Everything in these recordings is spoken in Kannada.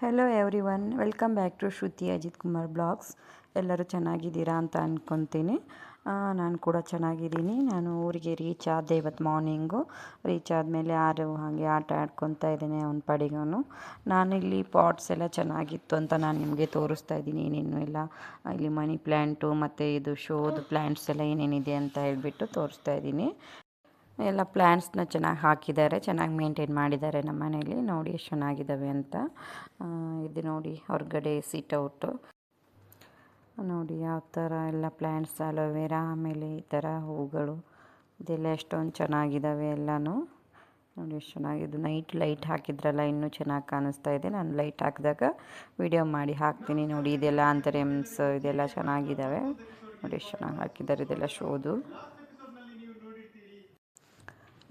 Hello everyone, welcome back to Shruti Ajith Kumar blogs. ಎಲ್ಲರೂ ಚೆನ್ನಾಗಿದ್ದೀರಾ ಅಂತ ಅಂದ್ಕೊತೀನಿ. ನಾನು ಕೂಡ ಚೆನ್ನಾಗಿದ್ದೀನಿ. ನಾನು ಊರಿಗೆ ರೀಚ್ ಆದೆ ಇವತ್ತು ಮಾರ್ನಿಂಗು. ರೀಚ್ ಆದಮೇಲೆ ಹಾಗೆ ಆಟ ಆಡ್ಕೊತಾ ಇದ್ದೇನೆ ಅವನ ಪಾಡಿಗೆ. ನಾನಿಲ್ಲಿ ಪಾಟ್ಸ್ ಎಲ್ಲ ಚೆನ್ನಾಗಿತ್ತು ಅಂತ ನಾನು ನಿಮಗೆ ತೋರಿಸ್ತಾ ಇದ್ದೀನಿ. ಏನೇನು ಎಲ್ಲ ಇಲ್ಲಿ ಮನಿ ಪ್ಲ್ಯಾಂಟು ಮತ್ತು ಇದು ಶೋದು ಪ್ಲ್ಯಾಂಟ್ಸ್ ಎಲ್ಲ ಏನೇನಿದೆ ಅಂತ ಹೇಳಿಬಿಟ್ಟು ತೋರಿಸ್ತಾ ಇದ್ದೀನಿ. ಎಲ್ಲ ಪ್ಲ್ಯಾಂಟ್ಸ್ನ ಚೆನ್ನಾಗಿ ಹಾಕಿದ್ದಾರೆ, ಚೆನ್ನಾಗಿ ಮೇಂಟೈನ್ ಮಾಡಿದ್ದಾರೆ ನಮ್ಮ ಮನೇಲಿ. ನೋಡಿ ಎಷ್ಟು ಚೆನ್ನಾಗಿದ್ದಾವೆ ಅಂತ. ಇದು ನೋಡಿ ಹೊರಗಡೆ ಸಿಟ್ಔಟು ನೋಡಿ ಯಾವ ಥರ ಎಲ್ಲ ಪ್ಲ್ಯಾಂಟ್ಸ್, ಅಲೋವೆರಾ, ಆಮೇಲೆ ಈ ಥರ ಹೂಗಳು ಇದೆಲ್ಲ ಎಷ್ಟೊಂದು ಚೆನ್ನಾಗಿದ್ದಾವೆ ಎಲ್ಲನೂ. ನೋಡಿ ಎಷ್ಟು ಚೆನ್ನಾಗಿದ್ದು. ನೈಟ್ ಲೈಟ್ ಹಾಕಿದ್ರಲ್ಲ ಇನ್ನೂ ಚೆನ್ನಾಗಿ ಕಾಣಿಸ್ತಾ ಇದೆ. ನಾನು ಲೈಟ್ ಹಾಕಿದಾಗ ವಿಡಿಯೋ ಮಾಡಿ ಹಾಕ್ತೀನಿ. ನೋಡಿ ಇದೆಲ್ಲ ಆಂಥರಿಯಮ್ಸ್ ಇದೆಲ್ಲ ಚೆನ್ನಾಗಿದ್ದಾವೆ. ನೋಡಿ ಎಷ್ಟು ಚೆನ್ನಾಗಿ ಹಾಕಿದ್ದಾರೆ. ಇದೆಲ್ಲ ಶೋದು.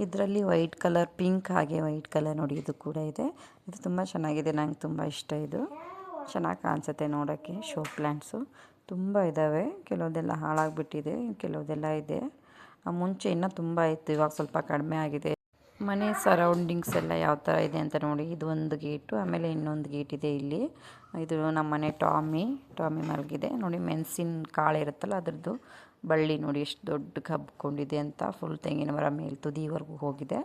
ಇದರಲ್ಲಿ ವೈಟ್ ಕಲರ್, ಪಿಂಕ್ ಹಾಗೆ ವೈಟ್ ಕಲರ್ ನೋಡಿ ಇದು ಕೂಡ ಇದೆ. ಇದು ತುಂಬ ಚೆನ್ನಾಗಿದೆ, ನಂಗೆ ತುಂಬ ಇಷ್ಟ. ಇದು ಚೆನ್ನಾಗಿ ಕಾಣಿಸುತ್ತೆ ನೋಡೋಕ್ಕೆ. ಶೋ ಪ್ಲ್ಯಾಂಟ್ಸು ತುಂಬ ಇದ್ದಾವೆ. ಕೆಲವುದೆಲ್ಲ ಹಾಳಾಗಿಬಿಟ್ಟಿದೆ, ಕೆಲವುದೆಲ್ಲ ಇದೆ. ಮುಂಚೆ ಇನ್ನೂ ತುಂಬ ಇತ್ತು, ಇವಾಗ ಸ್ವಲ್ಪ ಕಡಿಮೆ ಆಗಿದೆ. ಮನೆ ಸರೌಂಡಿಂಗ್ಸ್ ಎಲ್ಲ ಯಾವ ಥರ ಇದೆ ಅಂತ ನೋಡಿ. ಇದು ಒಂದು ಗೇಟು, ಆಮೇಲೆ ಇನ್ನೊಂದು ಗೇಟ್ ಇದೆ ಇಲ್ಲಿ. ಇದು ನಮ್ಮ ಮನೆ ಟಾಮಿ ಮಲಗಿದೆ ನೋಡಿ. ಮೆಣಸಿನ ಕಾಳು ಇರುತ್ತಲ್ಲ ಅದರದ್ದು ಬಳ್ಳಿ ನೋಡಿ ಎಷ್ಟು ದೊಡ್ಡ ಹಬ್ಕೊಂಡಿದೆ ಅಂತ. ಫುಲ್ ತೆಂಗಿನ ಮರ ಮೇಲೆ ತುದಿವರೆಗೂ ಹೋಗಿದೆ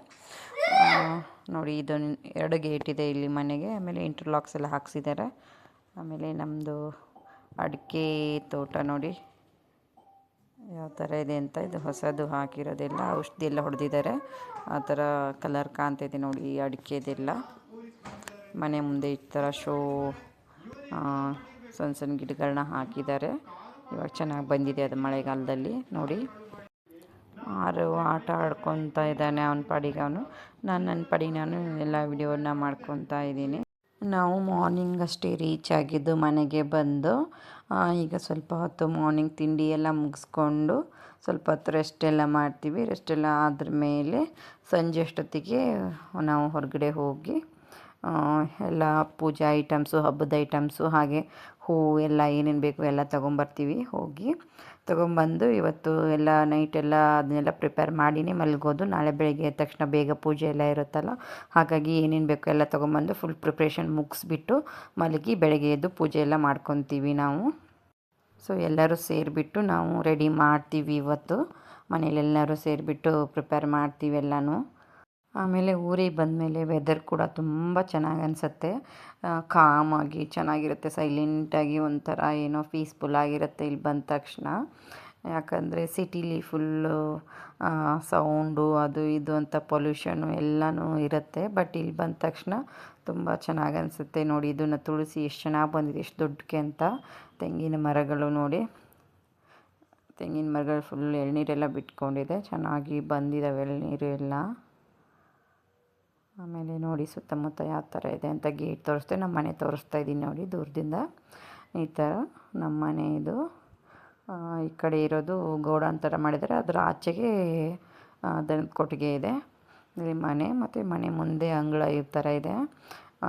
ನೋಡಿ. ಇದು 2 ಗೇಟ್ ಇದೆ ಇಲ್ಲಿ ಮನೆಗೆ. ಆಮೇಲೆ ಇಂಟರ್ಲಾಕ್ಸ್ ಎಲ್ಲ ಹಾಕ್ಸಿದ್ದಾರೆ. ಆಮೇಲೆ ನಮ್ಮದು ಅಡಿಕೆ ತೋಟ ನೋಡಿ ಯಾವ ಥರ ಇದೆ ಅಂತ. ಇದು ಹೊಸದು ಹಾಕಿರೋದೆಲ್ಲ ಔಷಧಿ ಎಲ್ಲ ಹೊಡೆದಿದ್ದಾರೆ, ಆ ಥರ ಕಲರ್ ಕಾಣ್ತಿದೆ ನೋಡಿ ಈ ಅಡಿಕೆದೆಲ್ಲ. ಮನೆ ಮುಂದೆ ಈ ಥರ ಶೋ ಸಣ್ಣ ಸಣ್ಣ ಗಿಡಗಳನ್ನ ಹಾಕಿದ್ದಾರೆ. ಇವಾಗ ಚೆನ್ನಾಗಿ ಬಂದಿದೆ ಅದು ಮಳೆಗಾಲದಲ್ಲಿ ನೋಡಿ. ಆಟ ಆಡ್ಕೊತಾ ಇದ್ದಾನೆ ಅವನ ಪಾಡಿಗೆ ಅವನು. ನನ್ನ ಪಾಡಿಗೆ ನಾನು ಎಲ್ಲ ವಿಡಿಯೋನ ಮಾಡ್ಕೊತಾ ಇದ್ದೀನಿ. ನಾವು ಮಾರ್ನಿಂಗ್ ಅಷ್ಟೇ ರೀಚ್ ಆಗಿದ್ದು ಮನೆಗೆ ಬಂದು. ಈಗ ಸ್ವಲ್ಪ ಹೊತ್ತು ಮಾರ್ನಿಂಗ್ ತಿಂಡಿ ಎಲ್ಲ ಮುಗಿಸ್ಕೊಂಡು ಸ್ವಲ್ಪ ಹೊತ್ತು ರೆಸ್ಟ್ ಎಲ್ಲ ಮಾಡ್ತೀವಿ. ರೆಸ್ಟ್ ಎಲ್ಲ ಆದ್ರ ಮೇಲೆ ಸಂಜೆ ಅಷ್ಟೊತ್ತಿಗೆ ನಾವು ಹೊರಗಡೆ ಹೋಗಿ ಎಲ್ಲ ಪೂಜೆ ಐಟಮ್ಸು, ಹಬ್ಬದ ಐಟಮ್ಸು, ಹಾಗೆ ಹೂವು ಎಲ್ಲ ಏನೇನು ಬೇಕು ಎಲ್ಲ ತೊಗೊಂಬರ್ತೀವಿ. ತೊಗೊಂಬಂದು ಇವತ್ತು ಎಲ್ಲ ನೈಟೆಲ್ಲ ಅದನ್ನೆಲ್ಲ ಪ್ರಿಪೇರ್ ಮಾಡಿನೇ ಮಲಗೋದು. ನಾಳೆ ಬೆಳಗ್ಗೆ ಎದ್ದ ತಕ್ಷಣ ಬೇಗ ಪೂಜೆ ಎಲ್ಲ ಇರುತ್ತಲ್ಲ, ಹಾಗಾಗಿ ಏನೇನು ಬೇಕು ಎಲ್ಲ ತೊಗೊಂಬಂದು ಫುಲ್ ಪ್ರಿಪ್ರೇಷನ್ ಮುಗಿಸ್ಬಿಟ್ಟು ಮಲಗಿ ಬೆಳಗ್ಗೆ ಎದ್ದು ಪೂಜೆ ಎಲ್ಲ ಮಾಡ್ಕೊತೀವಿ ನಾವು. ಸೊ ಎಲ್ಲರೂ ಸೇರಿಬಿಟ್ಟು ನಾವು ರೆಡಿ ಮಾಡ್ತೀವಿ ಇವತ್ತು. ಮನೇಲೆಲ್ಲರೂ ಸೇರಿಬಿಟ್ಟು ಪ್ರಿಪೇರ್ ಮಾಡ್ತೀವಿ ಎಲ್ಲನೂ. ಆಮೇಲೆ ಊರಿಗೆ ಬಂದಮೇಲೆ ವೆದರ್ ಕೂಡ ತುಂಬ ಚೆನ್ನಾಗಿ ಅನಿಸುತ್ತೆ. ಕಾಮಾಗಿ ಚೆನ್ನಾಗಿರುತ್ತೆ, ಸೈಲೆಂಟಾಗಿ ಒಂಥರ ಏನೋ ಪೀಸ್ಫುಲ್ ಆಗಿರುತ್ತೆ ಇಲ್ಲಿ ಬಂದ ತಕ್ಷಣ. ಯಾಕಂದರೆ ಸಿಟೀಲಿ ಫುಲ್ಲು ಸೌಂಡು ಅದು ಇದು ಅಂತ ಪೊಲ್ಯೂಷನು ಎಲ್ಲನೂ ಇರುತ್ತೆ. ಬಟ್ ಇಲ್ಲಿ ಬಂದ ತಕ್ಷಣ ತುಂಬ ಚೆನ್ನಾಗಿ ಅನಿಸುತ್ತೆ ನೋಡಿ. ಇದನ್ನು ತುಳಸಿ ಎಷ್ಟು ಚೆನ್ನಾಗಿ ಬಂದಿದೆ, ಎಷ್ಟು ದೊಡ್ಡಕ್ಕೆ ಅಂತ. ತೆಂಗಿನ ಮರಗಳು ನೋಡಿ, ತೆಂಗಿನ ಮರಗಳು ಫುಲ್ ಎಳ್ನೀರೆಲ್ಲ ಬಿಟ್ಕೊಂಡಿದೆ, ಚೆನ್ನಾಗಿ ಬಂದಿದ್ದಾವೆ ಎಳ್ನೀರು ಎಲ್ಲ. ಆಮೇಲೆ ನೋಡಿ ಸುತ್ತಮುತ್ತ ಯಾವ ಥರ ಇದೆ ಅಂತ ಗೇಟ್ ತೋರಿಸ್ತೆ. ನಮ್ಮ ಮನೆ ತೋರಿಸ್ತಾ ಇದ್ದೀನಿ ನೋಡಿ ದೂರದಿಂದ. ಈ ಥರ ನಮ್ಮ ಮನೆ ಇದು. ಈ ಕಡೆ ಇರೋದು ಗೋಡನ್ ಥರ ಮಾಡಿದ್ದಾರೆ, ಅದರ ಆಚೆಗೆ ದನದ ಕೊಟ್ಟಿಗೆ ಇದೆ. ಇಲ್ಲಿ ಮನೆ, ಮತ್ತು ಮನೆ ಮುಂದೆ ಅಂಗಳ ಈ ಥರ ಇದೆ.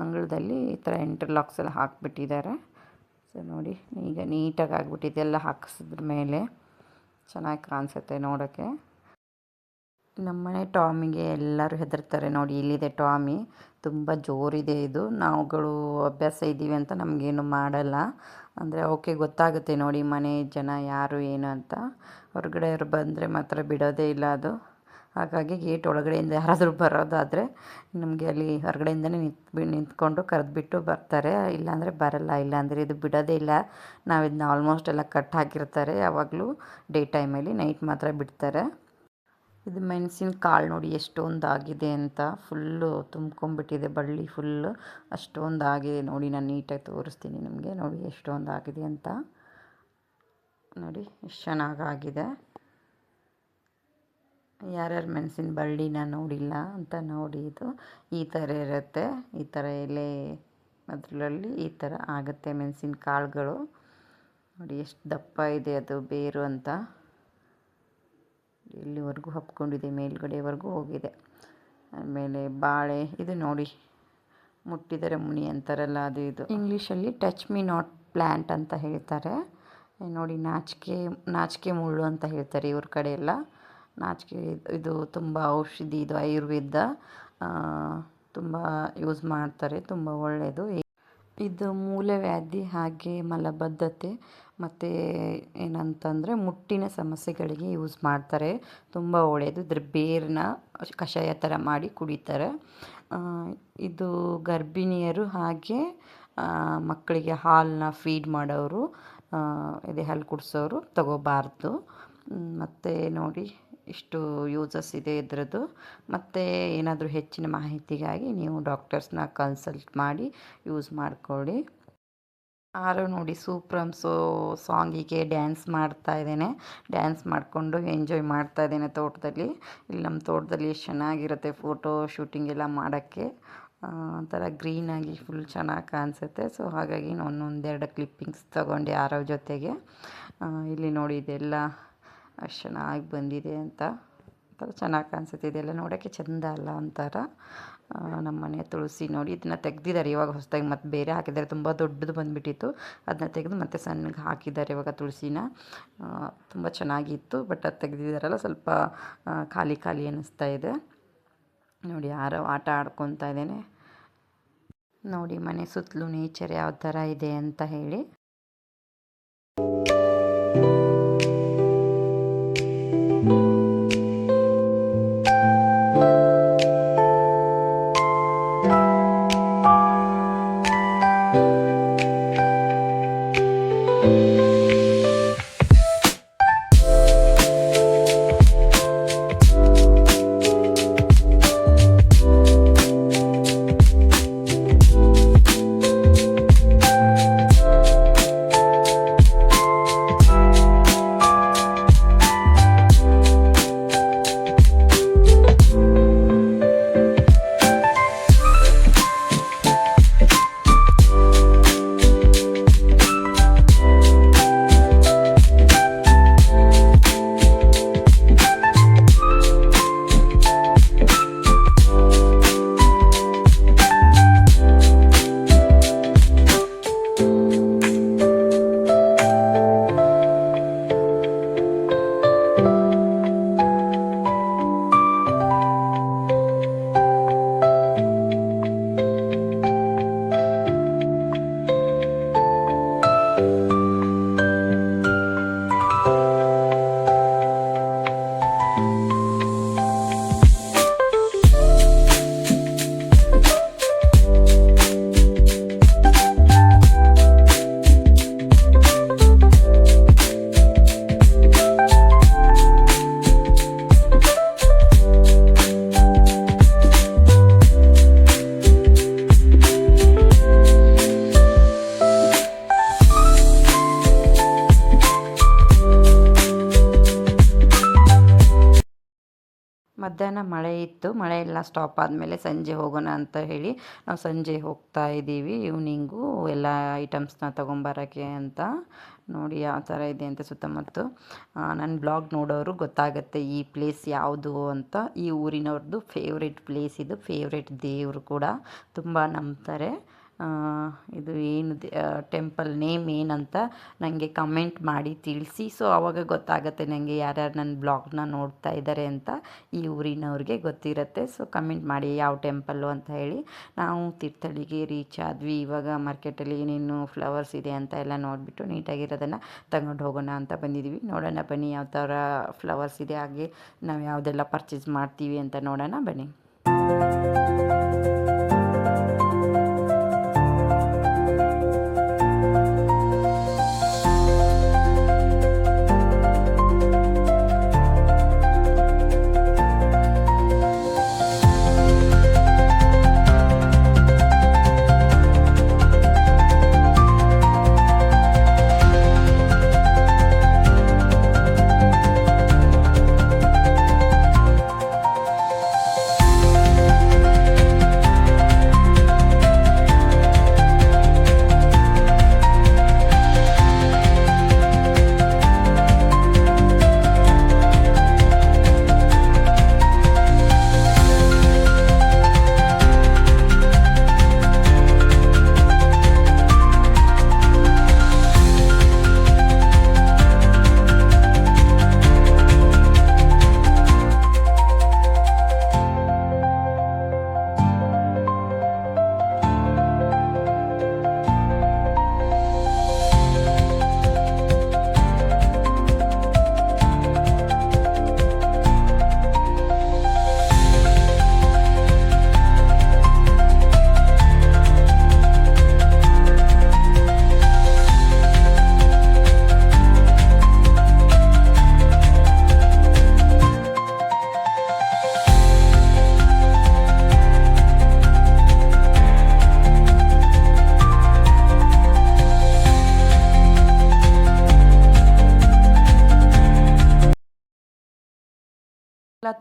ಅಂಗಳದಲ್ಲಿ ಈ ಥರ ಇಂಟರ್ಲಾಕ್ಸ್ ಎಲ್ಲ ಹಾಕಿಬಿಟ್ಟಿದ್ದಾರೆ. ಸೊ ನೋಡಿ ಈಗ ನೀಟಾಗಿ ಆಗಿಬಿಟ್ಟಿದೆ ಎಲ್ಲ ಹಾಕಿಸಿದ್ರ ಮೇಲೆ. ಚೆನ್ನಾಗಿ ಕಾಣಿಸುತ್ತೆ ನೋಡೋಕ್ಕೆ. ನಮ್ಮನೆ ಟಾಮಿಗೆ ಎಲ್ಲರೂ ಹೆದರ್ತಾರೆ ನೋಡಿ. ಇಲ್ಲಿದೆ ಟಾಮಿ, ತುಂಬ ಜೋರಿದೆ ಇದು. ನಾವುಗಳು ಅಭ್ಯಾಸ ಇದ್ದೀವಿ ಅಂತ ನಮಗೇನು ಮಾಡಲ್ಲ. ಅಂದರೆ ಅವಕ್ಕೆ ಗೊತ್ತಾಗುತ್ತೆ ನೋಡಿ ಮನೆ ಜನ ಯಾರು ಏನು ಅಂತ. ಹೊರಗಡೆಯವ್ರು ಬಂದರೆ ಮಾತ್ರ ಬಿಡೋದೇ ಇಲ್ಲ ಅದು. ಹಾಗಾಗಿ ಗೇಟ್ ಒಳಗಡೆಯಿಂದ ಯಾರಾದರೂ ಬರೋದಾದರೆ ನಮಗೆ ಅಲ್ಲಿ ಹೊರಗಡೆಯಿಂದನೇ ನಿಂತ್ಕೊಂಡು ಕರೆದ್ಬಿಟ್ಟು ಬರ್ತಾರೆ, ಇಲ್ಲಾಂದರೆ ಬರಲ್ಲ. ಇಲ್ಲಾಂದರೆ ಇದು ಬಿಡೋದೇ ಇಲ್ಲ. ನಾವು ಇದನ್ನ ಆಲ್ಮೋಸ್ಟ್ ಎಲ್ಲ ಕಟ್ ಹಾಕಿರ್ತಾರೆ ಯಾವಾಗಲೂ ಡೇ ಟೈಮಲ್ಲಿ, ನೈಟ್ ಮಾತ್ರ ಬಿಡ್ತಾರೆ. ಇದು ಮೆಣಸಿನ ಕಾಳು ನೋಡಿ ಎಷ್ಟೊಂದು ಆಗಿದೆ ಅಂತ. ಫುಲ್ಲು ತುಂಬ್ಕೊಂಡ್ಬಿಟ್ಟಿದೆ ಬಳ್ಳಿ ಫುಲ್ಲು, ಅಷ್ಟೊಂದು ಆಗಿದೆ ನೋಡಿ. ನಾನು ನೀಟಾಗಿ ತೋರಿಸ್ತೀನಿ ನಿಮಗೆ. ನೋಡಿ ಎಷ್ಟೊಂದು ಆಗಿದೆ ಅಂತ ನೋಡಿ, ಎಷ್ಟು ಚೆನ್ನಾಗಾಗಿದೆ. ಯಾರ್ಯಾರು ಮೆಣಸಿನ ಬಳ್ಳಿನ ನೋಡಿಲ್ಲ ಅಂತ ನೋಡಿ. ಇದು ಈ ಥರ ಇರುತ್ತೆ, ಈ ಥರ ಎಲೆ ಅದರಲ್ಲಿ ಈ ಥರ ಆಗುತ್ತೆ ಮೆಣಸಿನ ಕಾಳುಗಳು. ನೋಡಿ ಎಷ್ಟು ದಪ್ಪ ಇದೆ ಅದು ಬೇರು ಅಂತ. ಇಲ್ಲಿವರೆಗೂ ಹಬ್ಕೊಂಡಿದೆ, ಮೇಲ್ಗಡೆವರೆಗೂ ಹೋಗಿದೆ. ಆಮೇಲೆ ಬಾಳೆ ಇದು ನೋಡಿ, ಮುಟ್ಟಿದರೆ ಮುನಿ ಅಂತಾರಲ್ಲ ಅದು. ಇದು ಇಂಗ್ಲೀಷಲ್ಲಿ ಟಚ್ ಮೀ ನಾಟ್ ಪ್ಲ್ಯಾಂಟ್ ಅಂತ ಹೇಳ್ತಾರೆ ನೋಡಿ. ನಾಚಿಕೆ ಮುಳ್ಳು ಅಂತ ಹೇಳ್ತಾರೆ ಇವ್ರ ಕಡೆ ಎಲ್ಲ. ನಾಚಿಕೆ ಇದು ತುಂಬ ಔಷಧಿ, ಇದು ಆಯುರ್ವೇದ ತುಂಬ ಯೂಸ್ ಮಾಡ್ತಾರೆ, ತುಂಬ ಒಳ್ಳೆಯದು. ಇದು ಮೂಲವ್ಯಾಧಿ ಹಾಗೆ ಮಲಬದ್ಧತೆ ಮತ್ತು ಏನಂತಂದರೆ ಮುಟ್ಟಿನ ಸಮಸ್ಯೆಗಳಿಗೆ ಯೂಸ್ ಮಾಡ್ತಾರೆ. ತುಂಬ ಒಳ್ಳೆಯದು. ಇದ್ರ ಬೇರನ್ನ ಕಷಾಯ ಥರ ಮಾಡಿ ಕುಡಿತಾರೆ. ಇದು ಗರ್ಭಿಣಿಯರು ಹಾಗೆ ಮಕ್ಕಳಿಗೆ ಹಾಲನ್ನ ಫೀಡ್ ಮಾಡೋರು, ಎದೆ ಹಾಲು ಕುಡಿಸೋರು ತಗೋಬಾರ್ದು. ಮತ್ತು ನೋಡಿ ಇಷ್ಟು ಯೂಸಸ್ ಇದೆ ಇದರದ್ದು. ಮತ್ತು ಏನಾದರೂ ಹೆಚ್ಚಿನ ಮಾಹಿತಿಗಾಗಿ ನೀವು ಡಾಕ್ಟರ್ಸ್ನ ಕನ್ಸಲ್ಟ್ ಮಾಡಿ ಯೂಸ್ ಮಾಡಿಕೊಳ್ಳಿ. ಆರೋ ನೋಡಿ ಸೂಪ್ರಮ್ಸು ಸಾಂಗಿಗೆ ಡ್ಯಾನ್ಸ್ ಮಾಡ್ತಾ ಇದ್ದೇನೆ. ಡ್ಯಾನ್ಸ್ ಮಾಡಿಕೊಂಡು ಎಂಜಾಯ್ ಮಾಡ್ತಾ ಇದ್ದೇನೆ ತೋಟದಲ್ಲಿ. ಇಲ್ಲಿ ನಮ್ಮ ತೋಟದಲ್ಲಿ ಎಷ್ಟು ಚೆನ್ನಾಗಿರುತ್ತೆ ಫೋಟೋ ಶೂಟಿಂಗ್ ಎಲ್ಲ ಮಾಡೋಕ್ಕೆ. ಒಂಥರ ಗ್ರೀನಾಗಿ ಫುಲ್ ಚೆನ್ನಾಗಿ ಕಾಣಿಸುತ್ತೆ. ಸೊ ಹಾಗಾಗಿ ನಾನು ಒಂದೆರಡು ಕ್ಲಿಪ್ಪಿಂಗ್ಸ್ ತೊಗೊಂಡೆ ಆರೋ ಜೊತೆಗೆ. ಇಲ್ಲಿ ನೋಡಿ ಇದೆಲ್ಲ ಅಷ್ಟು ಚೆನ್ನಾಗಿ ಬಂದಿದೆ ಅಂತ. ಒಂಥರ ಚೆನ್ನಾಗಿ ಕಾಣಿಸುತ್ತೆ. ಇದೆಲ್ಲ ನೋಡೋಕ್ಕೆ ಚೆಂದ ಅಲ್ಲ ಒಂಥರ. ನಮ್ಮ ಮನೆ ತುಳಸಿ ನೋಡಿ ಇದನ್ನು ತೆಗ್ದಿದ್ದಾರೆ ಇವಾಗ ಹೊಸದಾಗಿ, ಮತ್ತು ಬೇರೆ ಹಾಕಿದ್ದಾರೆ. ತುಂಬ ದೊಡ್ಡದು ಬಂದುಬಿಟ್ಟಿತ್ತು, ಅದನ್ನ ತೆಗೆದು ಮತ್ತೆ ಸಣ್ಣಗೆ ಹಾಕಿದ್ದಾರೆ ಇವಾಗ ತುಳಸಿನ. ತುಂಬ ಚೆನ್ನಾಗಿತ್ತು, ಬಟ್ ಅದು ತೆಗೆದಿದ್ದಾರಲ್ಲ ಸ್ವಲ್ಪ ಖಾಲಿ ಖಾಲಿ ಅನ್ನಿಸ್ತಾ ಇದೆ. ನೋಡಿ ಯಾರೋ ಆಟ ಆಡ್ಕೊತಾ ಇದ್ದೇನೆ. ನೋಡಿ ಮನೆ ಸುತ್ತಲೂ ನೇಚರ್ ಯಾವ ಥರ ಇದೆ ಅಂತ ಹೇಳಿ. ಮಧ್ಯಾಹ್ನ ಮಳೆ ಇತ್ತು. ಮಳೆ ಎಲ್ಲ ಸ್ಟಾಪ್ ಆದಮೇಲೆ ಸಂಜೆ ಹೋಗೋಣ ಅಂತ ಹೇಳಿ ನಾವು ಸಂಜೆ ಹೋಗ್ತಾ ಇದ್ದೀವಿ. ಈವ್ನಿಂಗು ಎಲ್ಲ ಐಟಮ್ಸ್ನ ತೊಗೊಂಬರೋಕ್ಕೆ ಅಂತ. ನೋಡಿ ಯಾವ ಥರ ಇದೆ ಅಂತ ಸುತ್ತಮುತ್ತ. ನನ್ನ ಬ್ಲಾಗ್ ನೋಡೋರು ಗೊತ್ತಾಗುತ್ತೆ ಈ ಪ್ಲೇಸ್ ಯಾವುದು ಅಂತ. ಈ ಊರಿನವ್ರದ್ದು ಫೇವ್ರೆಟ್ ಪ್ಲೇಸ್ ಇದು, ಫೇವ್ರೆಟ್ ದೇವರು ಕೂಡ ತುಂಬ ನಂಬ್ತಾರೆ. ಇದು ಏನು ಟೆಂಪಲ್ ನೇಮ್ ಏನಂತ ನನಗೆ ಕಮೆಂಟ್ ಮಾಡಿ ತಿಳಿಸಿ. ಸೊ ಆವಾಗ ಗೊತ್ತಾಗುತ್ತೆ ನನಗೆ ಯಾರ್ಯಾರು ನನ್ನ ಬ್ಲಾಗ್ನ ನೋಡ್ತಾ ಇದ್ದಾರೆ ಅಂತ. ಈ ಊರಿನವ್ರಿಗೆ ಗೊತ್ತಿರುತ್ತೆ. ಸೊ ಕಮೆಂಟ್ ಮಾಡಿ ಯಾವ ಟೆಂಪಲ್ಲು ಅಂತ ಹೇಳಿ. ನಾವು ತೀರ್ಥಹಳ್ಳಿಗೆ ರೀಚ್ ಆದ್ವಿ. ಇವಾಗ ಮಾರ್ಕೆಟಲ್ಲಿ ಏನೇನು ಫ್ಲವರ್ಸ್ ಇದೆ ಅಂತ ಎಲ್ಲ ನೋಡಿಬಿಟ್ಟು ನೀಟಾಗಿರೋದನ್ನು ತಗೊಂಡು ಹೋಗೋಣ ಅಂತ ಬಂದಿದ್ದೀವಿ. ನೋಡೋಣ ಬನ್ನಿ ಯಾವ ಥರ ಫ್ಲವರ್ಸ್ ಇದೆ, ಹಾಗೆ ನಾವು ಯಾವುದೆಲ್ಲ ಪರ್ಚೇಸ್ ಮಾಡ್ತೀವಿ ಅಂತ ನೋಡೋಣ ಬನ್ನಿ.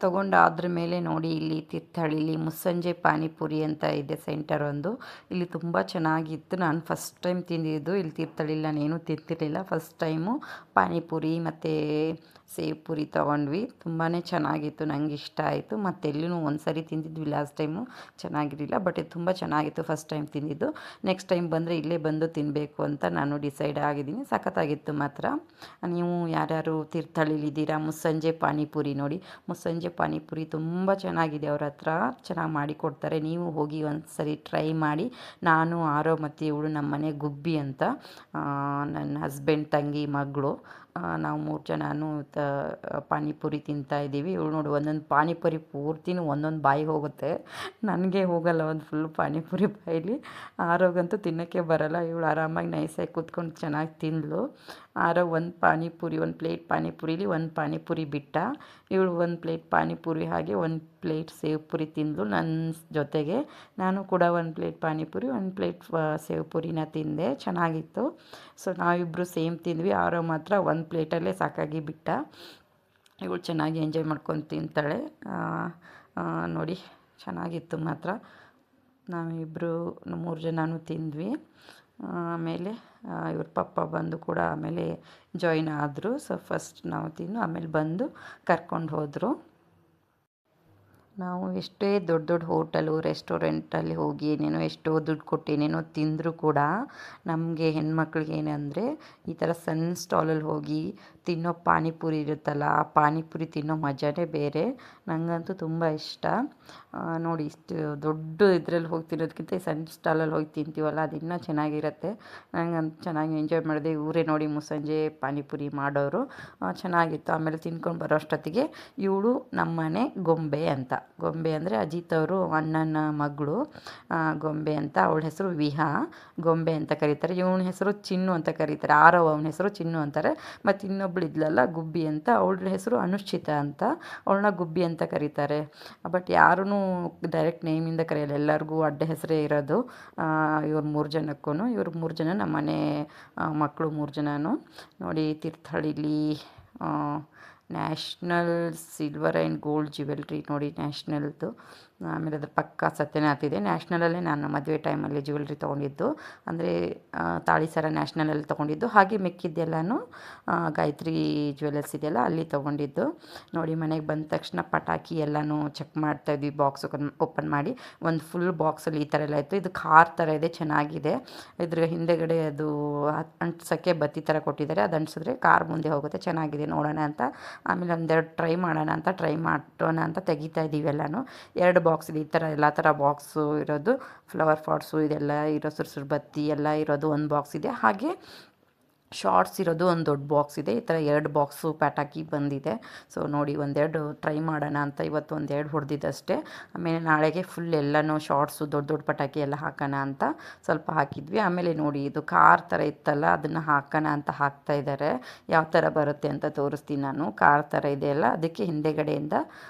ತೊಗೊಂಡಾದ್ರ ಮೇಲೆ ನೋಡಿ ಇಲ್ಲಿ ತೀರ್ಥಹಳ್ಳಿಲಿ ಮುಸ್ಸಂಜೆ ಪಾನಿಪುರಿ ಅಂತ ಇದೆ ಸೆಂಟರ್ ಒಂದು. ಇಲ್ಲಿ ತುಂಬ ಚೆನ್ನಾಗಿತ್ತು. ನಾನು ಫಸ್ಟ್ ಟೈಮ್ ತಿಂದಿದ್ದು ಇಲ್ಲಿ ತೀರ್ಥಹಳ್ಳಿಲಿ. ನಾನೇನು ತಿಂತಿರಲಿಲ್ಲ, ಫಸ್ಟ್ ಟೈಮು ಪಾನಿಪುರಿ ಮತ್ತು ಸೇವ್ ಪುರಿ ತೊಗೊಂಡ್ವಿ. ತುಂಬಾ ಚೆನ್ನಾಗಿತ್ತು, ನನಗೆ ಇಷ್ಟ ಆಯಿತು. ಮತ್ತು ಎಲ್ಲೂ ಒಂದು ಸರಿ ತಿಂದಿದ್ವಿ ಲಾಸ್ಟ್ ಟೈಮು, ಚೆನ್ನಾಗಿರಲಿಲ್ಲ. ಬಟ್ ಇದು ತುಂಬ ಚೆನ್ನಾಗಿತ್ತು ಫಸ್ಟ್ ಟೈಮ್ ತಿಂದಿದ್ದು. ನೆಕ್ಸ್ಟ್ ಟೈಮ್ ಬಂದರೆ ಇಲ್ಲೇ ಬಂದು ತಿನ್ನಬೇಕು ಅಂತ ನಾನು ಡಿಸೈಡ್ ಆಗಿದ್ದೀನಿ. ಸಖತ್ತಾಗಿತ್ತು ಮಾತ್ರ. ನೀವು ಯಾರ್ಯಾರು ತೀರ್ಥಹಳ್ಳಿಲಿದ್ದೀರಾ, ಮುಸ್ಸಂಜೆ ಪಾನಿಪುರಿ ನೋಡಿ, ಮುಸ್ಸಂಜೆ ಪಾನಿಪುರಿ ತುಂಬ ಚೆನ್ನಾಗಿದೆ. ಅವ್ರ ಹತ್ರ ಚೆನ್ನಾಗಿ ಮಾಡಿಕೊಡ್ತಾರೆ. ನೀವು ಹೋಗಿ ಒಂದು ಸರಿ ಟ್ರೈ ಮಾಡಿ. ನಾನು ಆರೋ ಮತ್ತು ಇವಳು ನಮ್ಮ ಮನೆ ಗುಬ್ಬಿ ಅಂತ, ನನ್ನ ಹಸ್ಬೆಂಡ್ ತಂಗಿ ಮಗಳು, ನಾವು 3 ಜನನೂ ಪಾನಿಪುರಿ ತಿಂತಾಯಿದ್ದೀವಿ. ಇವಳು ನೋಡಿ ಒಂದೊಂದು ಪಾನಿಪುರಿ ಪೂರ್ತಿನೂ ಒಂದೊಂದು ಬಾಯಿಗೆ ಹೋಗುತ್ತೆ. ನನಗೆ ಹೋಗಲ್ಲ ಒಂದು ಫುಲ್ ಪಾನಿಪುರಿ ಬಾಯಲ್ಲಿ. ಆರೋಗಂತೂ ತಿನ್ನೋಕ್ಕೆ ಬರಲ್ಲ. ಇವಳು ಆರಾಮಾಗಿ ನೈಸಾಗಿ ಕೂತ್ಕೊಂಡು ಚೆನ್ನಾಗಿ ತಿಂದಳು. ಆರೋ ಒಂದು ಪಾನಿಪುರಿ, ಒಂದು ಪ್ಲೇಟ್ ಪಾನಿಪುರಿಲಿ ಒಂದು ಪಾನಿಪುರಿ ಬಿಟ್ಟ. ಇವಳು ಒಂದು ಪ್ಲೇಟ್ ಪಾನಿಪುರಿ ಹಾಗೆ ಒಂದು ಪ್ಲೇಟ್ ಸೇವ್ ಪುರಿ ತಿಂದಳು ನನ್ನ ಜೊತೆಗೆ. ನಾನು ಕೂಡ ಒಂದು ಪ್ಲೇಟ್ ಪಾನಿಪುರಿ, ಒಂದು ಪ್ಲೇಟ್ ಸೇವ್ ಪುರಿನ ತಿಂದೆ. ಚೆನ್ನಾಗಿತ್ತು. ಸೊ ನಾವಿಬ್ಬರು ಸೇಮ್ ತಿಂದ್ವಿ. ಆರೋ ಮಾತ್ರ ಒಂದು ಪ್ಲೇಟಲ್ಲೇ ಸಾಕಾಗಿ ಬಿಟ್ಟ. ಇವಳು ಚೆನ್ನಾಗಿ ಎಂಜಾಯ್ ಮಾಡ್ಕೊಂಡು ತಿಂತಾಳೆ. ನೋಡಿ ಚೆನ್ನಾಗಿತ್ತು ಮಾತ್ರ. ನಾವಿಬ್ಬರು 3 ಜನನೂ ತಿಂದ್ವಿ. ಆಮೇಲೆ ಇವ್ರ ಪಪ್ಪ ಬಂದು ಕೂಡ ಆಮೇಲೆ ಜಾಯಿನ್ ಆದರು. ಸೊ ಫಸ್ಟ್ ನಾವು ತಿಂದು ಆಮೇಲೆ ಬಂದು ಕರ್ಕೊಂಡು ಹೋದರು. ನಾವು ಎಷ್ಟೇ ದೊಡ್ಡ ದೊಡ್ಡ ಹೋಟೆಲು ರೆಸ್ಟೋರೆಂಟಲ್ಲಿ ಹೋಗಿ ಏನೇನೋ ಎಷ್ಟೋ ದುಡ್ಡು ಕೊಟ್ಟು ಏನೇನೋ ತಿಂದರೂ ಕೂಡ ನಮಗೆ ಹೆಣ್ಮಕ್ಳಿಗೆ ಏನಂದರೆ ಈ ಥರ ಸಣ್ಣ ಸ್ಟಾಲಲ್ಲಿ ಹೋಗಿ ತಿನ್ನೋ ಪಾನಿಪುರಿ ಇರುತ್ತಲ್ಲ, ಆ ಪಾನಿಪುರಿ ತಿನ್ನೋ ಮಜಾನೇ ಬೇರೆ. ನನಗಂತೂ ತುಂಬ ಇಷ್ಟ. ನೋಡಿ ಇಷ್ಟು ದೊಡ್ಡ ಇದರಲ್ಲಿ ಹೋಗಿ ತಿನ್ನೋದಕ್ಕಿಂತ ಈ ಸಣ್ಣ ಸ್ಟಾಲಲ್ಲಿ ಹೋಗಿ ತಿಂತೀವಲ್ಲ, ಅದು ಇನ್ನೂ ಚೆನ್ನಾಗಿರುತ್ತೆ. ನನಗಂತೂ ಚೆನ್ನಾಗಿ ಎಂಜಾಯ್ ಮಾಡಿದೆ. ಇವರೇ ನೋಡಿ ಮುಸ್ಸಂಜೆ ಪಾನಿಪುರಿ ಮಾಡೋರು. ಚೆನ್ನಾಗಿತ್ತು. ಆಮೇಲೆ ತಿನ್ಕೊಂಡು ಬರೋ ಅಷ್ಟೊತ್ತಿಗೆ ಇವಳು ನಮ್ಮನೆ ಗೊಂಬೆ ಅಂತ. ಗೊಂಬೆ ಅಂದರೆ ಅಜಿತ್ ಅವರು ಅಣ್ಣನ ಮಗಳು, ಗೊಂಬೆ ಅಂತ. ಅವಳ ಹೆಸರು ವಿಹಾ, ಗೊಂಬೆ ಅಂತ ಕರೀತಾರೆ. ಇವನ ಹೆಸರು ಚಿನ್ನು ಅಂತ ಕರೀತಾರೆ. ಆರವ್ ಅವನ ಹೆಸರು ಚಿನ್ನು ಅಂತಾರೆ. ಮತ್ತು ಇನ್ನೊಬ್ಳು ಇದ್ಲಲ್ಲ ಗುಬ್ಬಿ ಅಂತ, ಅವಳ ಹೆಸರು ಅನುಶ್ಚಿತಾ ಅಂತ, ಅವಳನ್ನ ಗುಬ್ಬಿ ಅಂತ ಕರೀತಾರೆ. ಬಟ್ ಯಾರೂ ಡೈರೆಕ್ಟ್ ನೇಮಿಂದ ಕರೆಯಲ್ಲ, ಎಲ್ಲರಿಗೂ ಅಡ್ಡ ಹೆಸರೇ ಇರೋದು. ಇವ್ರು 3 ಜನಕ್ಕೂ, ಇವ್ರು 3 ಜನ ನಮ್ಮ ಮನೆ ಮಕ್ಕಳು 3 ಜನನೂ. ನೋಡಿ ತೀರ್ಥಹಳ್ಳಿಲಿ national silver and gold jewellery ನೋಡಿ, ನ್ಯಾಷನಲ್ದು. ಆಮೇಲೆ ಅದ್ರ ಪಕ್ಕ ಸತ್ಯನಾಥ್ ಇದೆ. ನ್ಯಾಷನಲಲ್ಲೇ ನಾನು ಮದುವೆ ಟೈಮಲ್ಲಿ ಜ್ಯುವೆಲ್ರಿ ತೊಗೊಂಡಿದ್ದು, ಅಂದರೆ ತಾಳಿ ಸರ ನ್ಯಾಷನಲಲ್ಲಿ ತೊಗೊಂಡಿದ್ದು. ಹಾಗೆ ಮಿಕ್ಕಿದ್ದೆಲ್ಲನೂ ಗಾಯತ್ರಿ ಜ್ಯುವೆಲ್ಲರ್ಸ್ ಇದೆಯಲ್ಲ ಅಲ್ಲಿ ತೊಗೊಂಡಿದ್ದು. ನೋಡಿ ಮನೆಗೆ ಬಂದ ತಕ್ಷಣ ಪಟಾಕಿ ಎಲ್ಲನೂ ಚೆಕ್ ಮಾಡ್ತಾಯಿದ್ವಿ. ಬಾಕ್ಸ್ ಓಪನ್ ಮಾಡಿ ಒಂದು ಫುಲ್ ಬಾಕ್ಸಲ್ಲಿ ಈ ಥರ ಎಲ್ಲ ಇತ್ತು. ಇದು ಕಾರ್ ಥರ ಇದೆ, ಚೆನ್ನಾಗಿದೆ. ಇದ್ರ ಹಿಂದೆಗಡೆ ಅದು ಅಂಟ್ಸೋಕ್ಕೆ ಬತ್ತಿ ಥರ ಕೊಟ್ಟಿದ್ದಾರೆ, ಅದು ಅಂಟಿಸಿದ್ರೆ ಕಾರ್ ಮುಂದೆ ಹೋಗುತ್ತೆ. ಚೆನ್ನಾಗಿದೆ, ನೋಡೋಣ ಅಂತ. ಆಮೇಲೆ ಒಂದೆರಡು ಟ್ರೈ ಮಾಡೋಣ ಅಂತ ತೆಗಿತಾ ಇದ್ದೀವಿ ಎಲ್ಲನೂ. 2 ಬಾಕ್ಸ್ ಇದೆ, ಈ ಥರ ಎಲ್ಲ ಥರ ಬಾಕ್ಸು ಇರೋದು, ಫ್ಲವರ್ ಪಾಟ್ಸು ಇದೆಲ್ಲ ಇರೋ ಸುರ್ಸುರು ಬತ್ತಿ ಎಲ್ಲ ಇರೋದು ಒಂದು ಬಾಕ್ಸ್ ಇದೆ. ಹಾಗೆ ಶಾರ್ಟ್ಸ್ ಇರೋದು ಒಂದು ದೊಡ್ಡ ಬಾಕ್ಸ್ ಇದೆ. ಈ ಥರ 2 ಬಾಕ್ಸು ಪಟಾಕಿ ಬಂದಿದೆ. ಸೊ ನೋಡಿ ಒಂದೆರಡು ಟ್ರೈ ಮಾಡೋಣ ಅಂತ ಇವತ್ತು ಒಂದೆರಡು ಹೊಡೆದಿದ್ದಷ್ಟೇ. ಆಮೇಲೆ ನಾಳೆಗೆ ಫುಲ್ ಎಲ್ಲನೂ ಶಾರ್ಟ್ಸು ದೊಡ್ಡ ದೊಡ್ಡ ಪಟಾಕಿ ಎಲ್ಲ ಹಾಕೋಣ ಅಂತ ಸ್ವಲ್ಪ ಹಾಕಿದ್ವಿ. ಆಮೇಲೆ ನೋಡಿ ಇದು ಕಾರ್ ಥರ ಇತ್ತಲ್ಲ, ಅದನ್ನು ಹಾಕೋಣ ಅಂತ ಹಾಕ್ತಾಯಿದ್ದಾರೆ. ಯಾವ ಥರ ಬರುತ್ತೆ ಅಂತ ತೋರಿಸ್ತೀನಿ ನಾನು. ಕಾರ್ ಥರ ಇದೆಯಲ್ಲ, ಅದಕ್ಕೆ ಹಿಂದೆಗಡೆಯಿಂದ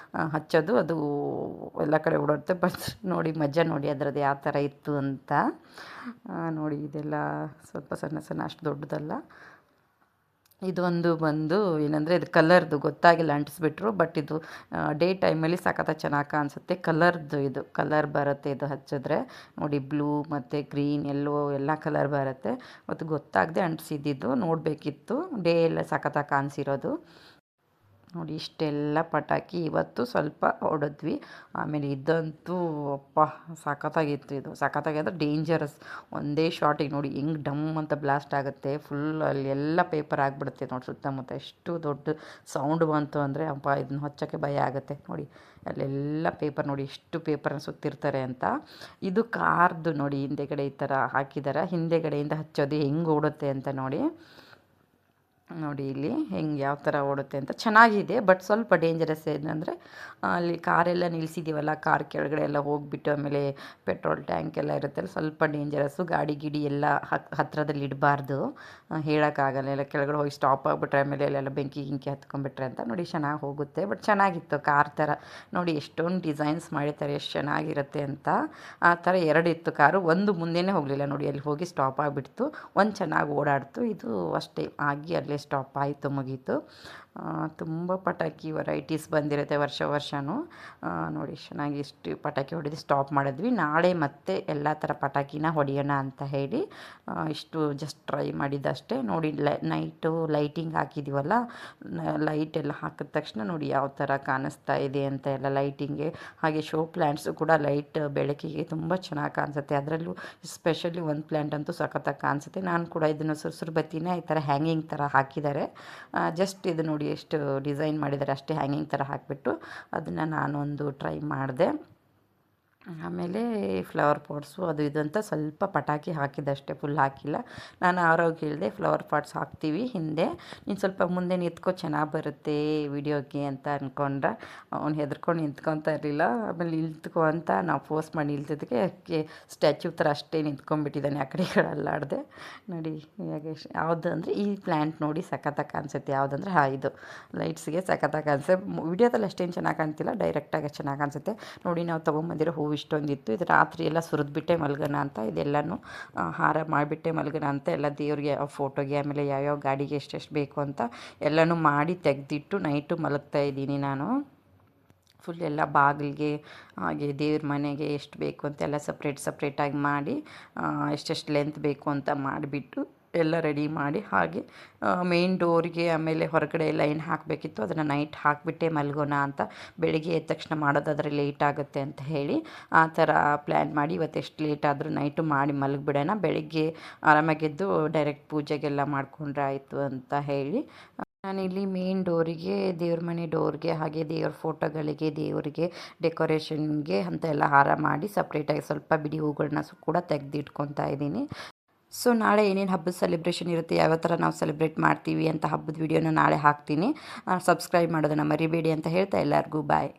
ಹಚ್ಚೋದು, ಅದು ಎಲ್ಲ ಕಡೆ ಓಡಾಡುತ್ತೆ. ಬಟ್ ನೋಡಿ ಮಜಾ ನೋಡಿ ಅದರದ್ದು ಯಾವ ಥರ ಇತ್ತು ಅಂತ. ನೋಡಿ ಇದೆಲ್ಲ ಸ್ವಲ್ಪ ಸಣ್ಣ ಸಣ್ಣ, ಅಷ್ಟು ದೊಡ್ಡದಲ್ಲ. ಇದೊಂದು ಬಂದು ಏನಂದರೆ ಇದು ಕಲರ್ದು ಗೊತ್ತಾಗಿಲ್ಲ, ಅಂಟಿಸ್ಬಿಟ್ರು. ಬಟ್ ಇದು ಡೇ ಟೈಮಲ್ಲಿ ಸಖತ್ತಾಗಿ ಚೆನ್ನಾಗಿ ಕಾಣಿಸುತ್ತೆ. ಕಲರ್ದು ಇದು ಕಲರ್ ಬರುತ್ತೆ ಇದು ಹಚ್ಚಿದ್ರೆ. ನೋಡಿ ಬ್ಲೂ ಮತ್ತು ಗ್ರೀನ್ ಎಲ್ಲೋ ಎಲ್ಲ ಕಲರ್ ಬರುತ್ತೆ. ಮತ್ತು ಗೊತ್ತಾಗದೆ ಅಂಟಿಸಿದ್ದು, ನೋಡಬೇಕಿತ್ತು. ಡೇ ಎಲ್ಲ ಸಖತ್ತಾಗಿ ಕಾಣಿಸಿರೋದು. ನೋಡಿ ಇಷ್ಟೆಲ್ಲ ಪಟಾಕಿ ಇವತ್ತು ಸ್ವಲ್ಪ ಹೊಡೆದ್ವಿ. ಆಮೇಲೆ ಇದಂತೂ ಅಪ್ಪ ಸಖತ್ತಾಗಿತ್ತು. ಇದು ಸಖತ್ತಾಗಿ ಅಂದರೆ ಡೇಂಜರಸ್. ಒಂದೇ ಶಾಟಿಗೆ ನೋಡಿ ಹೆಂಗೆ ಡಮ್ ಅಂತ ಬ್ಲಾಸ್ಟ್ ಆಗುತ್ತೆ. ಫುಲ್ ಅಲ್ಲಿ ಎಲ್ಲ ಪೇಪರ್ ಆಗಿಬಿಡುತ್ತೆ ನೋಡಿ ಸುತ್ತಮುತ್ತ. ಎಷ್ಟು ದೊಡ್ಡ ಸೌಂಡ್ ಬಂತು ಅಂದರೆ ಅಪ್ಪ ಇದನ್ನ ಹಚ್ಚೋಕ್ಕೆ ಭಯ ಆಗುತ್ತೆ. ನೋಡಿ ಅಲ್ಲೆಲ್ಲ ಪೇಪರ್, ನೋಡಿ ಎಷ್ಟು ಪೇಪರನ್ನ ಸುತ್ತಿರ್ತಾರೆ ಅಂತ. ಇದು ಕಾರ್ದು ನೋಡಿ ಹಿಂದೆಗಡೆ ಈ ಥರ ಹಾಕಿದ್ದಾರೆ. ಹಿಂದೆಗಡೆಯಿಂದ ಹಚ್ಚೋದು ಹೆಂಗೆ ಓಡುತ್ತೆ ಅಂತ ನೋಡಿ. ನೋಡಿ ಇಲ್ಲಿ ಹೆಂಗೆ ಯಾವ ಥರ ಓಡುತ್ತೆ ಅಂತ. ಚೆನ್ನಾಗಿದೆ, ಬಟ್ ಸ್ವಲ್ಪ ಡೇಂಜರಸ್ ಏನಂದರೆ ಅಲ್ಲಿ ಕಾರೆಲ್ಲ ನಿಲ್ಲಿಸಿದ್ದೀವಲ್ಲ, ಕಾರ್ ಕೆಳಗಡೆ ಎಲ್ಲ ಹೋಗಿಬಿಟ್ಟು ಆಮೇಲೆ ಪೆಟ್ರೋಲ್ ಟ್ಯಾಂಕ್ ಎಲ್ಲ ಇರುತ್ತೆ, ಸ್ವಲ್ಪ ಡೇಂಜರಸ್ಸು. ಗಾಡಿ ಗಿಡಿ ಎಲ್ಲ ಹತ್ತಿರದಲ್ಲಿ ಇಡಬಾರ್ದು, ಹೇಳೋಕ್ಕಾಗಲ್ಲ. ಎಲ್ಲ ಕೆಳಗಡೆ ಹೋಗಿ ಸ್ಟಾಪ್ ಆಗಿಬಿಟ್ರೆ ಆಮೇಲೆ ಅಲ್ಲೆಲ್ಲ ಬೆಂಕಿ ಗಿಂಕಿ ಹತ್ಕೊಂಡ್ಬಿಟ್ರೆ ಅಂತ. ನೋಡಿ ಚೆನ್ನಾಗಿ ಹೋಗುತ್ತೆ, ಬಟ್ ಚೆನ್ನಾಗಿತ್ತು ಕಾರ್ ಥರ. ನೋಡಿ ಎಷ್ಟೊಂದು ಡಿಸೈನ್ಸ್ ಮಾಡಿರ್ತಾರೆ, ಎಷ್ಟು ಚೆನ್ನಾಗಿರುತ್ತೆ ಅಂತ. ಆ ಥರ 2 ಇತ್ತು ಕಾರು. ಒಂದು ಮುಂದೆನೇ ಹೋಗಲಿಲ್ಲ ನೋಡಿ, ಅಲ್ಲಿ ಹೋಗಿ ಸ್ಟಾಪ್ ಆಗಿಬಿಡ್ತು. ಒಂದು ಚೆನ್ನಾಗಿ ಓಡಾಡ್ತು. ಇದು ಅಷ್ಟೇ ಆಗಿ ಅಲ್ಲೇ ಸ್ಟಾಪ್ ಆಯಿತು, ಮುಗೀತು. ತುಂಬ ಪಟಾಕಿ ವೆರೈಟೀಸ್ ಬಂದಿರುತ್ತೆ ವರ್ಷವೂ. ನೋಡಿ ಚೆನ್ನಾಗಿ ಇಷ್ಟು ಪಟಾಕಿ ಹೊಡೆದು ಸ್ಟಾಪ್ ಮಾಡಿದ್ವಿ. ನಾಳೆ ಮತ್ತೆ ಎಲ್ಲ ಥರ ಪಟಾಕಿನ ಹೊಡೆಯೋಣ ಅಂತ ಹೇಳಿ ಇಷ್ಟು ಜಸ್ಟ್ ಟ್ರೈ ಮಾಡಿದ್ದಷ್ಟೇ. ನೋಡಿ ನೈಟು ಲೈಟಿಂಗ್ ಹಾಕಿದ್ದೀವಲ್ಲ, ಲೈಟ್ ಎಲ್ಲ ಹಾಕಿದ ತಕ್ಷಣ ನೋಡಿ ಯಾವ ಥರ ಕಾಣಿಸ್ತಾ ಇದೆ ಅಂತ ಎಲ್ಲ ಲೈಟಿಂಗ್ಗೆ. ಹಾಗೆ ಶೋ ಪ್ಲ್ಯಾಂಟ್ಸು ಕೂಡ ಲೈಟ್ ಬೆಳಕಿಗೆ ತುಂಬ ಚೆನ್ನಾಗಿ ಕಾಣಿಸುತ್ತೆ. ಅದರಲ್ಲೂ ಸ್ಪೆಷಲಿ ಒಂದು ಪ್ಲ್ಯಾಂಟ್ ಅಂತೂ ಸಖತ್ತಾಗಿ ಕಾಣಿಸುತ್ತೆ. ನಾನು ಕೂಡ ಇದನ್ನು ಸುರುಸುರು ಬತ್ತಿನ ಈ ಥರ ಹ್ಯಾಂಗಿಂಗ್ ಥರ ಹಾಕಿದ್ದಾರೆ. ಜಸ್ಟ್ ಇದು ನೋಡಿ ಎಷ್ಟು ಡಿಸೈನ್ ಮಾಡಿದ್ದಾರೆ, ಅಷ್ಟೇ ಹ್ಯಾಂಗಿಂಗ್ ಥರ ಹಾಕಿಬಿಟ್ಟು ಅದನ್ನು ನಾನೊಂದು ಟ್ರೈ ಮಾಡಿದೆ. ಆಮೇಲೆ ಫ್ಲವರ್ ಪಾಟ್ಸು ಅದು ಇದು ಅಂತ ಸ್ವಲ್ಪ ಪಟಾಕಿ ಹಾಕಿದ್ದಷ್ಟೇ, ಫುಲ್ ಹಾಕಿಲ್ಲ. ನಾನು ಅವ್ರಿಗೆ ಹೇಳಿದೆ ಫ್ಲವರ್ ಪಾಟ್ಸ್ ಹಾಕ್ತೀವಿ ಹಿಂದೆ, ನೀನು ಸ್ವಲ್ಪ ಮುಂದೆ ನಿಂತ್ಕೊ ಚೆನ್ನಾಗಿ ಬರುತ್ತೆ ವಿಡಿಯೋಗೆ ಅಂತ ಅಂದ್ಕೊಂಡ್ರೆ. ಅವ್ನು ಹೆದರ್ಕೊಂಡು ನಿಂತ್ಕೊತಾ ಇರಲಿಲ್ಲ. ಆಮೇಲೆ ನಿಂತ್ಕೊ ಅಂತ ನಾವು ಫೋರ್ಸ್ ಮಾಡಿ ನಿಲ್ತಿದ್ದಕ್ಕೆ ಸ್ಟ್ಯಾಚ್ಯೂ ಥರ ಅಷ್ಟೇ ನಿಂತ್ಕೊಂಡ್ಬಿಟ್ಟಿದ್ದಾನೆ, ಆ ಕಡೆ ಈ ಕಡೆ ಅಲ್ಲಾಡಿದೆ. ನೋಡಿ ಹೇಗೆ ಯಾವುದು ಅಂದರೆ ಈ ಪ್ಲ್ಯಾಂಟ್ ನೋಡಿ ಸಖತ್ತಾಗಿ ಕಾಣಿಸುತ್ತೆ. ಯಾವುದಂದ್ರೆ ಇದು ಲೈಟ್ಸ್ಗೆ ಸಖತ್ತಾಗಿ ಕಾಣಿಸುತ್ತೆ. ವಿಡಿಯೋದಲ್ಲಿ ಅಷ್ಟೇನು ಚೆನ್ನಾಗಿ ಕಾಣ್ತಿಲ್ಲ, ಡೈರೆಕ್ಟಾಗಿ ಚೆನ್ನಾಗಿ ಕಾಣಿಸುತ್ತೆ. ನೋಡಿ ನಾವು ತೊಗೊಂಬಂದಿರೋ ಹೂವು ಇಷ್ಟೊಂದಿತ್ತು. ಇದು ರಾತ್ರಿ ಎಲ್ಲ ಸುರಿದ್ಬಿಟ್ಟೆ ಮಲ್ಗೋಣ ಅಂತ, ಇದೆಲ್ಲನೂ ಹಾರ ಮಾಡಿಬಿಟ್ಟೆ ಮಲ್ಗೋಣ ಅಂತ ಎಲ್ಲ ದೇವ್ರಿಗೆ ಫೋಟೋಗೆ ಆಮೇಲೆ ಯಾವ್ಯಾವ ಗಾಡಿಗೆ ಎಷ್ಟೆಷ್ಟು ಬೇಕು ಅಂತ ಎಲ್ಲನೂ ಮಾಡಿ ತೆಗೆದಿಟ್ಟು ನೈಟು ಮಲಗ್ತಾ ಇದ್ದೀನಿ ನಾನು. ಫುಲ್ ಎಲ್ಲ ಬಾಗಿಲಿಗೆ ಹಾಗೆ ದೇವ್ರ ಮನೆಗೆ ಎಷ್ಟು ಬೇಕು ಅಂತ ಎಲ್ಲ ಸಪ್ರೇಟಾಗಿ ಮಾಡಿ ಎಷ್ಟೆಷ್ಟು ಲೆಂತ್ ಬೇಕು ಅಂತ ಮಾಡಿಬಿಟ್ಟು ಎಲ್ಲ ರೆಡಿ ಮಾಡಿ, ಹಾಗೆ ಮೇನ್ ಡೋರಿಗೆ ಆಮೇಲೆ ಹೊರಗಡೆ ಲೈನ್ ಹಾಕಬೇಕಿತ್ತು, ಅದನ್ನು ನೈಟ್ ಹಾಕಿಬಿಟ್ಟೆ ಮಲ್ಗೋಣ ಅಂತ. ಬೆಳಿಗ್ಗೆ ಎದ್ದ ತಕ್ಷಣ ಮಾಡೋದಾದರೆ ಲೇಟ್ ಆಗುತ್ತೆ ಅಂತ ಹೇಳಿ ಆ ಥರ ಪ್ಲ್ಯಾನ್ ಮಾಡಿ ಇವತ್ತೆಷ್ಟು ಲೇಟ್ ಆದರೂ ನೈಟು ಮಾಡಿ ಮಲಗಿಬಿಡೋಣ, ಬೆಳಿಗ್ಗೆ ಆರಾಮಾಗೆದ್ದು ಡೈರೆಕ್ಟ್ ಪೂಜೆಗೆಲ್ಲ ಮಾಡಿಕೊಂಡ್ರೆ ಆಯಿತು ಅಂತ ಹೇಳಿ ನಾನಿಲ್ಲಿ ಮೇನ್ ಡೋರಿಗೆ, ದೇವ್ರ ಮನೆ ಡೋರ್ಗೆ, ಹಾಗೆ ದೇವ್ರ ಫೋಟೋಗಳಿಗೆ, ದೇವರಿಗೆ ಡೆಕೋರೇಷನ್ಗೆ ಅಂತ ಎಲ್ಲ ಹಾರ ಮಾಡಿ ಸಪ್ರೇಟಾಗಿ ಸ್ವಲ್ಪ ಬಿಡಿ ಹೂಗಳನ್ನ ಕೂಡ ತೆಗೆದಿಟ್ಕೊತಾ ಇದ್ದೀನಿ. ಸೊ ನಾಳೆ ಏನೇನು ಹಬ್ಬದ ಸೆಲೆಬ್ರೇಷನ್ ಇರುತ್ತೆ, ಯಾವ ಥರ ನಾವು ಸೆಲೆಬ್ರೇಟ್ ಮಾಡ್ತೀವಿ ಅಂತ ಹಬ್ಬದ ವಿಡಿಯೋನ ನಾಳೆ ಹಾಕ್ತೀನಿ. ಸಬ್ಸ್ಕ್ರೈಬ್ ಮಾಡೋದನ್ನು ಮರಿಬೇಡಿ ಅಂತ ಹೇಳ್ತಾ ಎಲ್ಲರಿಗೂ ಬಾಯ್.